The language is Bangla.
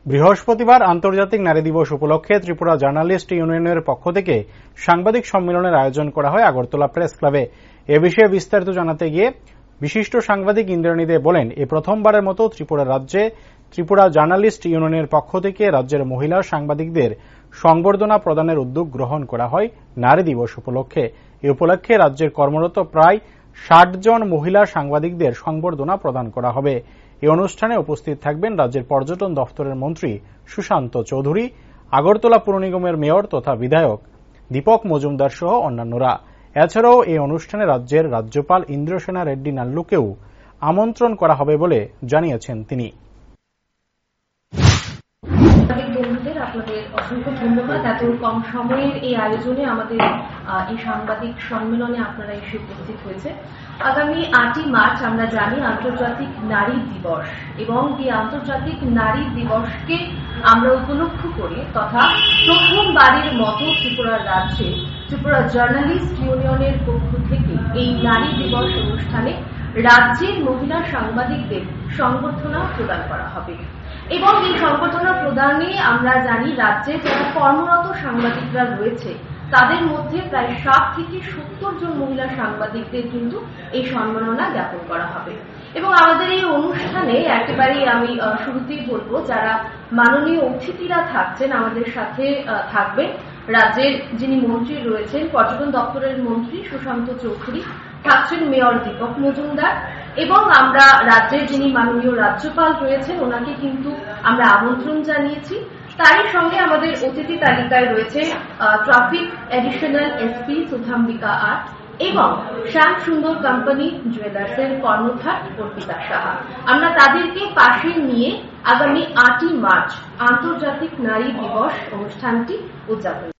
বৃহস্পতিবার আন্তর্জাতিক নারী দিবস উপলক্ষে ত্রিপুরা জার্নালিস্ট ইউনিয়নের পক্ষ থেকে সাংবাদিক সম্মেলনের আয়োজন করা হয় আগরতলা প্রেস ক্লাবে। এ বিষয়ে বিস্তারিত জানাতে গিয়ে বিশিষ্ট সাংবাদিক ইন্দ্রাণী দে বলেন, এই প্রথমবারের মতো ত্রিপুরা জার্নালিস্ট ইউনিয়নের পক্ষ থেকে রাজ্যের মহিলা সাংবাদিকদের সংবর্ধনা প্রদানের উদ্যোগ গ্রহণ করা হয় নারী দিবস উপলক্ষে। এ উপলক্ষে রাজ্যের কর্মরত প্রায় ৬০ জন মহিলা সাংবাদিকদের সংবর্ধনা প্রদান করা হবে। এই অনুষ্ঠানে উপস্থিত থাকবেন রাজ্যের পর্যটন দফতরের মন্ত্রী সুশান্ত চৌধুরী, আগরতলা পুর নিগমের মেয়র তথা বিধায়ক দীপক মজুমদার সহ অন্যান্যরা। এছাড়াও এই অনুষ্ঠানে রাজ্যের রাজ্যপাল ইন্দ্রসেনা রেড্ডি নাল্লুকেও আমন্ত্রণ করা হবে বলে জানিয়েছেন তিনি। বন্ধুদের আপনাদের অসংখ্য ধন্যবাদ। এত কম সময়ের এই আয়োজনে আমাদের এই সাংবাদিক সম্মেলনে আপনারা এসে উপস্থিত হয়েছে। আগামী ৮ই মার্চ আমরা জানি আন্তর্জাতিক নারী দিবস, এবং এই আন্তর্জাতিক নারী দিবসকে আমরা উপলক্ষ করে তথা প্রথমবারের মতো ত্রিপুরা রাজ্যে ত্রিপুরা জার্নালিস্ট ইউনিয়নের পক্ষ থেকে এই নারী দিবস অনুষ্ঠানে রাজ্যের মহিলা সাংবাদিকদের সংবর্ধনা প্রদান করা হবে। এবং এই সংবর্ধনা প্রদানে আমরা জানি রাজ্যে যারা কর্মরত সাংবাদিকরা রয়েছে তাদের মধ্যে প্রায় ৬০ থেকে ৭০ জন মহিলা সাংবাদিকদের কিন্তু এই সম্মাননা জ্ঞাপন করা হবে। এবং আমাদের এই অনুষ্ঠানে একেবারেই আমি শুরুতেই বলবো, যারা মাননীয় অতিথিরা থাকছেন আমাদের সাথে থাকবেন রাজ্যের যিনি মন্ত্রী রয়েছেন, পর্যটন দপ্তরের মন্ত্রী সুশান্ত চৌধুরী, থাকছেন মেয়র দীপক মজুমদার, এবং আমরা রাজ্যের যিনি মাননীয় রাজ্যপাল রয়েছেন ওনাকে কিন্তু আমরা আমন্ত্রণ জানিয়েছি। তারই সঙ্গে আমাদের অতিথি তালিকায় রয়েছে ট্রাফিক অ্যাডিশনাল এসপি সুধাম্বিকা আর এবং শ্যাম সুন্দর কোম্পানি জুয়েলার্সের কর্ণধার অর্পিতা সাহা। আমরা তাদেরকে পাশে নিয়ে আগামী ৮ই মার্চ আন্তর্জাতিক নারী দিবস অনুষ্ঠানটি উদযাপন